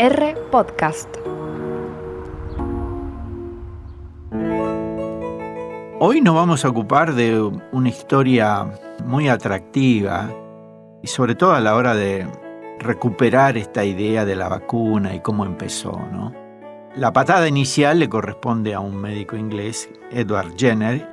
R Podcast. Hoy nos vamos a ocupar de una historia muy atractiva y sobre todo a la hora de recuperar esta idea de la vacuna y cómo empezó, ¿no? La patada inicial le corresponde a un médico inglés, Edward Jenner.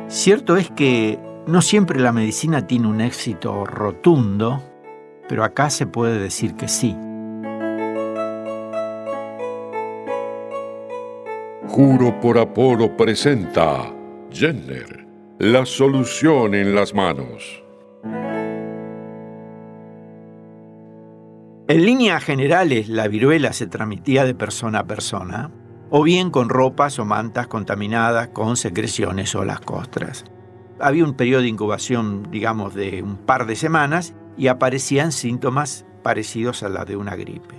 Cierto es que no siempre la medicina tiene un éxito rotundo, pero acá se puede decir que sí. Juro por Apolo presenta Jenner, la solución en las manos. En líneas generales, la viruela se transmitía de persona a persona, o bien con ropas o mantas contaminadas con secreciones o las costras. Había un periodo de incubación, digamos, de un par de semanas y aparecían síntomas parecidos a la de una gripe.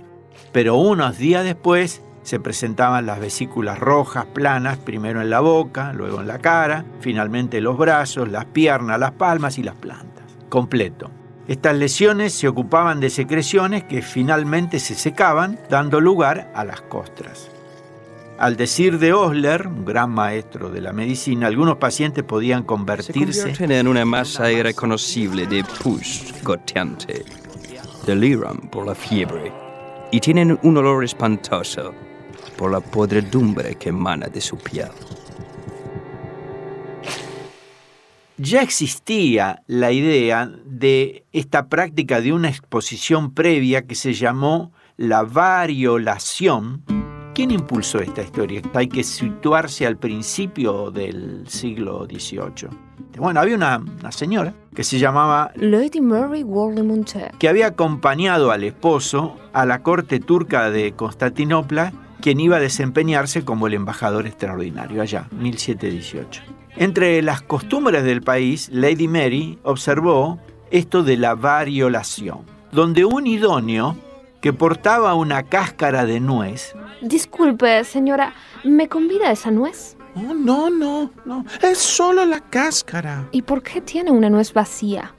Pero unos días después se presentaban las vesículas rojas planas, primero en la boca, luego en la cara, finalmente los brazos, las piernas, las palmas y las plantas. Completo. Estas lesiones se ocupaban de secreciones que finalmente se secaban, dando lugar a las costras. Al decir de Osler, un gran maestro de la medicina, algunos pacientes podían convertirse Se convierten en una masa irreconocible de pus goteante, deliran por la fiebre y tienen un olor espantoso por la podredumbre que emana de su piel. Ya existía la idea de esta práctica de una exposición previa que se llamó la variolación. ¿Quién impulsó esta historia? Hay que situarse al principio del siglo XVIII. Bueno, había una señora que se llamaba Lady Mary Wortley-Montagu, que había acompañado al esposo a la corte turca de Constantinopla, quien iba a desempeñarse como el embajador extraordinario allá, 1718. Entre las costumbres del país, Lady Mary observó esto de la variolación, donde un idóneo que portaba una cáscara de nuez. Disculpe, señora, ¿me convida esa nuez? Oh, no. Es solo la cáscara. ¿Y por qué tiene una nuez vacía?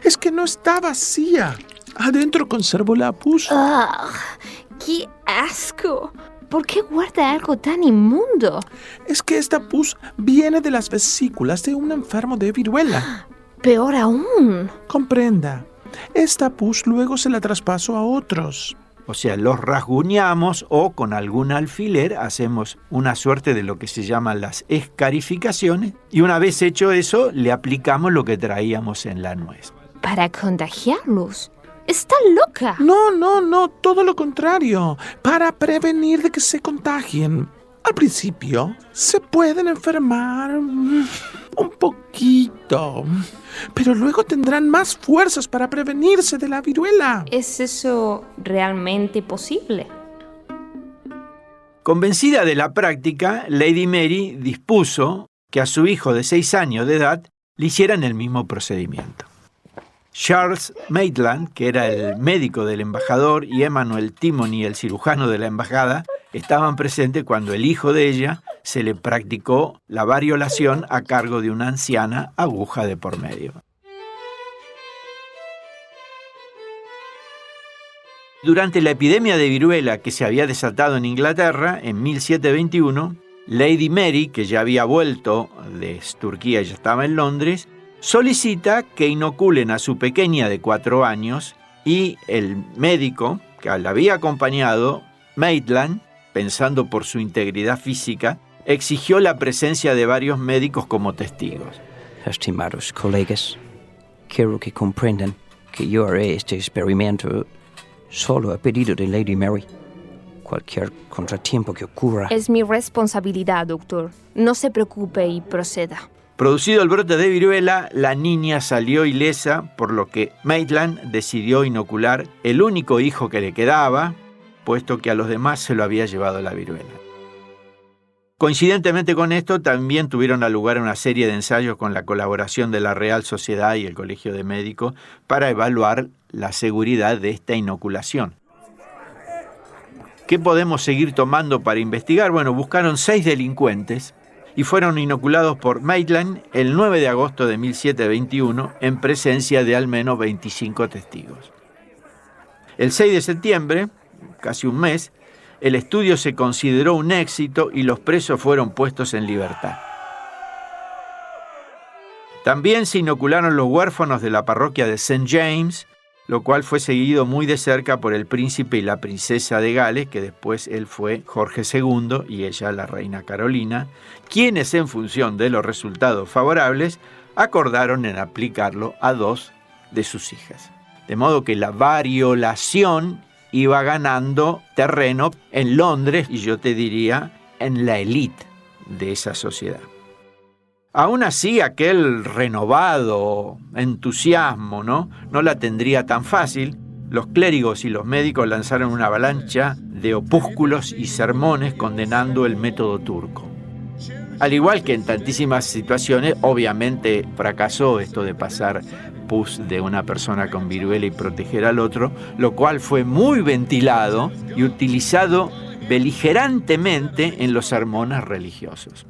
Es que no está vacía. Adentro conservo la pus. ¡Ugh! ¡Qué asco! ¿Por qué guarda algo tan inmundo? Es que esta pus viene de las vesículas de un enfermo de viruela. Peor aún. Comprenda. Esta pus luego se la traspaso a otros. O sea, los rasguñamos o con algún alfiler hacemos una suerte de lo que se llaman las escarificaciones y una vez hecho eso, le aplicamos lo que traíamos en la nuez. ¿Para contagiarlos? ¡Está loca! No, todo lo contrario. Para prevenir de que se contagien. Al principio se pueden enfermar un poquito, pero luego tendrán más fuerzas para prevenirse de la viruela. ¿Es eso realmente posible? Convencida de la práctica, Lady Mary dispuso que a su hijo de 6 años de edad le hicieran el mismo procedimiento. Charles Maitland, que era el médico del embajador, y Emmanuel Timony, el cirujano de la embajada, estaban presentes cuando el hijo de ella se le practicó la variolación a cargo de una anciana, aguja de por medio. Durante la epidemia de viruela que se había desatado en Inglaterra en 1721, Lady Mary, que ya había vuelto de Turquía y ya estaba en Londres, solicita que inoculen a su pequeña de 4 años y el médico que la había acompañado, Maitland, pensando por su integridad física, exigió la presencia de varios médicos como testigos. Estimados colegas, quiero que comprendan que yo haré este experimento solo a pedido de Lady Mary. Cualquier contratiempo que ocurra... Es mi responsabilidad, doctor. No se preocupe y proceda. Producido el brote de viruela, la niña salió ilesa, por lo que Maitland decidió inocular el único hijo que le quedaba, puesto que a los demás se lo había llevado la viruela. Coincidentemente con esto, también tuvieron lugar una serie de ensayos con la colaboración de la Real Sociedad y el Colegio de Médicos para evaluar la seguridad de esta inoculación. ¿Qué podemos seguir tomando para investigar? Bueno, buscaron 6 delincuentes y fueron inoculados por Maitland el 9 de agosto de 1721 en presencia de al menos 25 testigos. El 6 de septiembre, casi un mes, el estudio se consideró un éxito y los presos fueron puestos en libertad. También se inocularon los huérfanos de la parroquia de St. James, lo cual fue seguido muy de cerca por el príncipe y la princesa de Gales, que después él fue Jorge II y ella la reina Carolina, quienes en función de los resultados favorables acordaron en aplicarlo a 2 de sus hijas. De modo que la variolación iba ganando terreno en Londres y yo te diría en la élite de esa sociedad. Aún así, aquel renovado entusiasmo, ¿no la tendría tan fácil. Los clérigos y los médicos lanzaron una avalancha de opúsculos y sermones condenando el método turco. Al igual que en tantísimas situaciones, obviamente fracasó esto de pasar pus de una persona con viruela y proteger al otro, lo cual fue muy ventilado y utilizado beligerantemente en los sermones religiosos.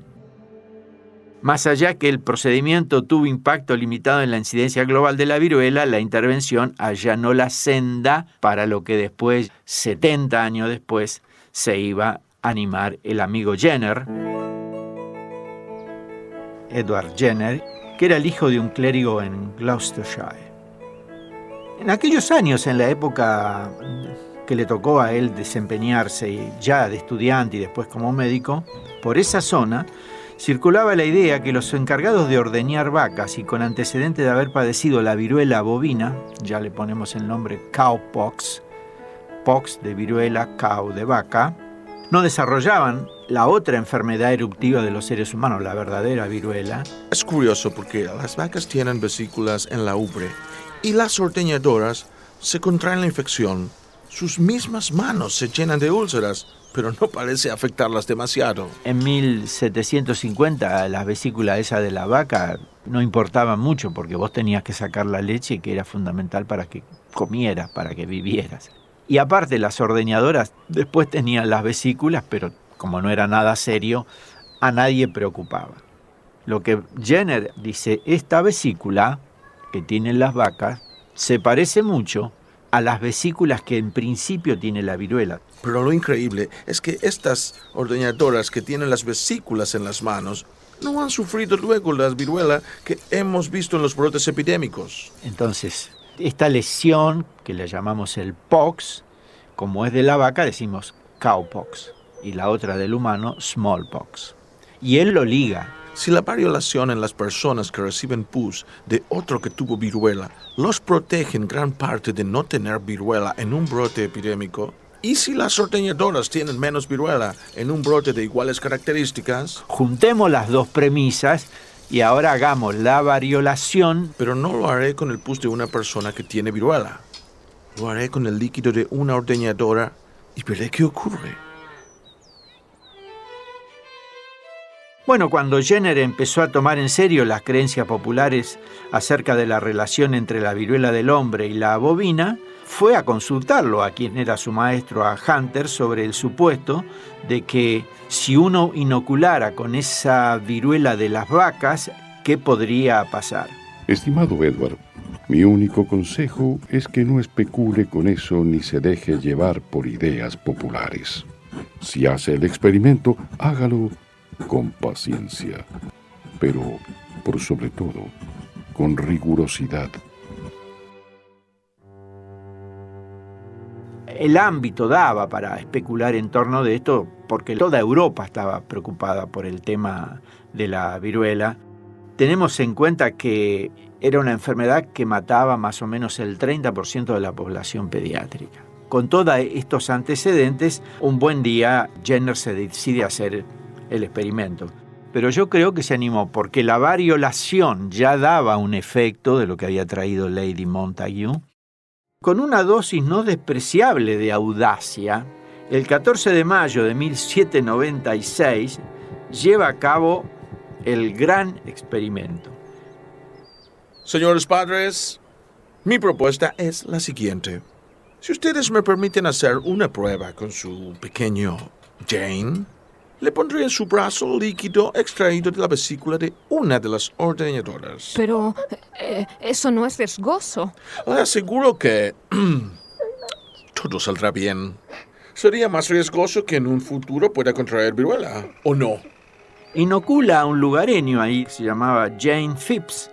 Más allá que el procedimiento tuvo impacto limitado en la incidencia global de la viruela, la intervención allanó la senda para lo que después, 70 años después, se iba a animar el amigo Jenner, Edward Jenner, que era el hijo de un clérigo en Gloucestershire. En aquellos años, en la época que le tocó a él desempeñarse ya de estudiante y después como médico, por esa zona circulaba la idea que los encargados de ordeñar vacas y con antecedente de haber padecido la viruela bovina, ya le ponemos el nombre cowpox, pox de viruela, cow de vaca, no desarrollaban la otra enfermedad eruptiva de los seres humanos, la verdadera viruela. Es curioso porque las vacas tienen vesículas en la ubre y las ordeñadoras se contraen la infección. Sus mismas manos se llenan de úlceras, pero no parece afectarlas demasiado. En 1750 las vesículas esas de la vaca no importaban mucho porque vos tenías que sacar la leche, que era fundamental para que comieras, para que vivieras. Y aparte las ordeñadoras después tenían las vesículas, pero como no era nada serio, a nadie preocupaba. Lo que Jenner dice, esta vesícula que tienen las vacas se parece mucho a las vesículas que en principio tiene la viruela. Pero lo increíble es que estas ordeñadoras que tienen las vesículas en las manos no han sufrido luego la viruela que hemos visto en los brotes epidémicos. Entonces, esta lesión, que le llamamos el pox, como es de la vaca, decimos cowpox, y la otra del humano, smallpox. Y él lo liga. Si la variolación en las personas que reciben pus de otro que tuvo viruela los protege en gran parte de no tener viruela en un brote epidémico, y si las ordeñadoras tienen menos viruela en un brote de iguales características, juntemos las dos premisas y ahora hagamos la variolación. Pero no lo haré con el pus de una persona que tiene viruela. Lo haré con el líquido de una ordeñadora y veré qué ocurre. Bueno, cuando Jenner empezó a tomar en serio las creencias populares acerca de la relación entre la viruela del hombre y la bovina, fue a consultarlo a quien era su maestro, a Hunter, sobre el supuesto de que si uno inoculara con esa viruela de las vacas, ¿qué podría pasar? Estimado Edward, mi único consejo es que no especule con eso ni se deje llevar por ideas populares. Si hace el experimento, hágalo con paciencia, pero por sobre todo, con rigurosidad. El ámbito daba para especular en torno de esto porque toda Europa estaba preocupada por el tema de la viruela. Tenemos en cuenta que era una enfermedad que mataba más o menos el 30% de la población pediátrica. Con todos estos antecedentes, un buen día Jenner se decide a hacer el experimento. Pero yo creo que se animó porque la variolación ya daba un efecto de lo que había traído Lady Montagu. Con una dosis no despreciable de audacia, el 14 de mayo de 1796 lleva a cabo el gran experimento. Señores padres, mi propuesta es la siguiente. Si ustedes me permiten hacer una prueba con su pequeño Jane, le pondré en su brazo líquido extraído de la vesícula de una de las ordeñadoras. Pero eso no es riesgoso. Le aseguro que todo saldrá bien. Sería más riesgoso que en un futuro pueda contraer viruela, ¿o no? Inocula a un lugareño ahí, se llamaba Jane Phipps,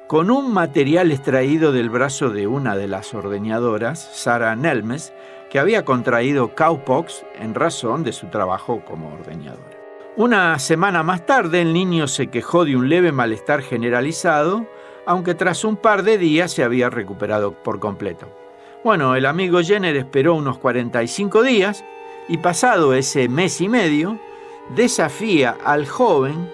con un material extraído del brazo de una de las ordeñadoras, Sarah Nelmes, que había contraído cowpox en razón de su trabajo como ordeñadora. Una semana más tarde, el niño se quejó de un leve malestar generalizado, aunque tras un par de días se había recuperado por completo. Bueno, el amigo Jenner esperó unos 45 días y pasado ese mes y medio, desafía al joven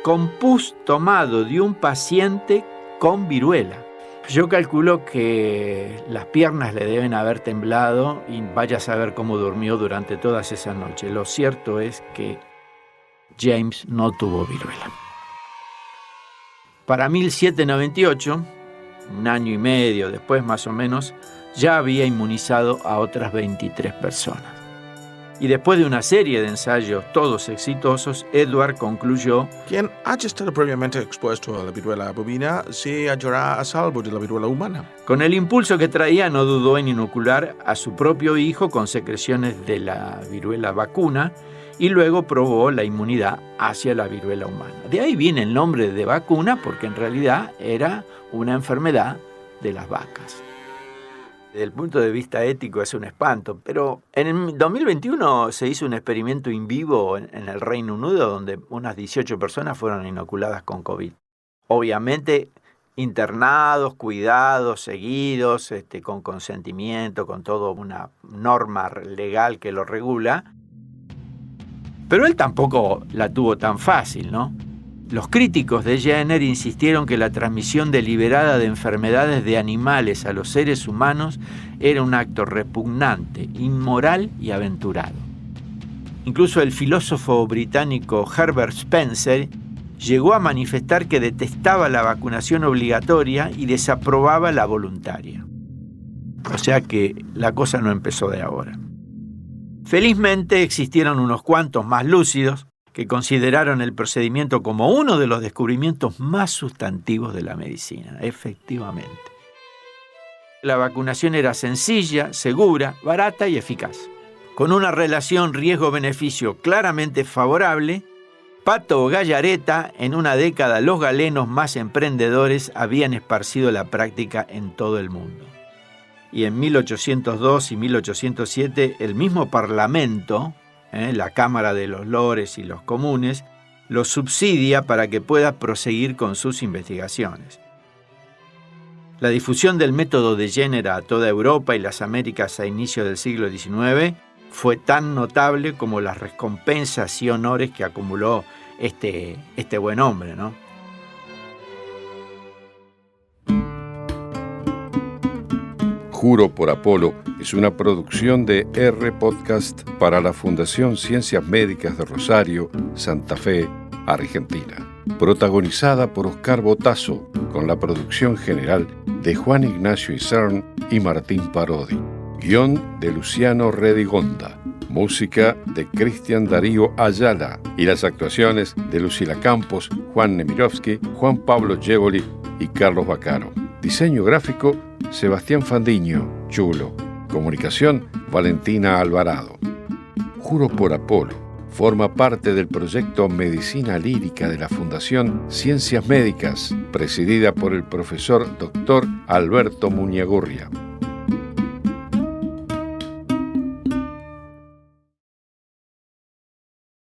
con pus tomado de un paciente con viruela. Yo calculo que las piernas le deben haber temblado y vaya a saber cómo durmió durante todas esas noches. Lo cierto es que James no tuvo viruela. Para 1798, un año y medio después más o menos, ya había inmunizado a otras 23 personas. Y después de una serie de ensayos todos exitosos, Edward concluyó: quien haya estado previamente expuesto a la viruela bovina se hallará a salvo de la viruela humana. Con el impulso que traía, no dudó en inocular a su propio hijo con secreciones de la viruela vacuna y luego probó la inmunidad hacia la viruela humana. De ahí viene el nombre de vacuna, porque en realidad era una enfermedad de las vacas. Desde el punto de vista ético es un espanto, pero en el 2021 se hizo un experimento in vivo en el Reino Unido donde unas 18 personas fueron inoculadas con COVID. Obviamente internados, cuidados, seguidos, con consentimiento, con toda una norma legal que lo regula. Pero él tampoco la tuvo tan fácil, ¿no? Los críticos de Jenner insistieron que la transmisión deliberada de enfermedades de animales a los seres humanos era un acto repugnante, inmoral y aventurado. Incluso el filósofo británico Herbert Spencer llegó a manifestar que detestaba la vacunación obligatoria y desaprobaba la voluntaria. O sea que la cosa no empezó de ahora. Felizmente existieron unos cuantos más lúcidos que consideraron el procedimiento como uno de los descubrimientos más sustantivos de la medicina, efectivamente. La vacunación era sencilla, segura, barata y eficaz. Con una relación riesgo-beneficio claramente favorable, Pato Gallareta, en una década los galenos más emprendedores habían esparcido la práctica en todo el mundo. Y en 1802 y 1807 el mismo Parlamento, la Cámara de los Lores y los Comunes, lo subsidia para que pueda proseguir con sus investigaciones. La difusión del método de Jenner a toda Europa y las Américas a inicios del siglo XIX fue tan notable como las recompensas y honores que acumuló este buen hombre, ¿no? Juro por Apolo es una producción de R Podcast para la Fundación Ciencias Médicas de Rosario, Santa Fe, Argentina. Protagonizada por Oscar Botazo, con la producción general de Juan Ignacio Isern y Martín Parodi. Guión de Luciano Redigonda. Música de Cristian Darío Ayala y las actuaciones de Lucila Campos, Juan Nemirovsky, Juan Pablo Jevoli y Carlos Baccaro. Diseño gráfico, Sebastián Fandiño, Chulo. Comunicación, Valentina Alvarado. Juro por Apolo forma parte del proyecto Medicina Lírica de la Fundación Ciencias Médicas, presidida por el profesor Dr. Alberto Muñagurria.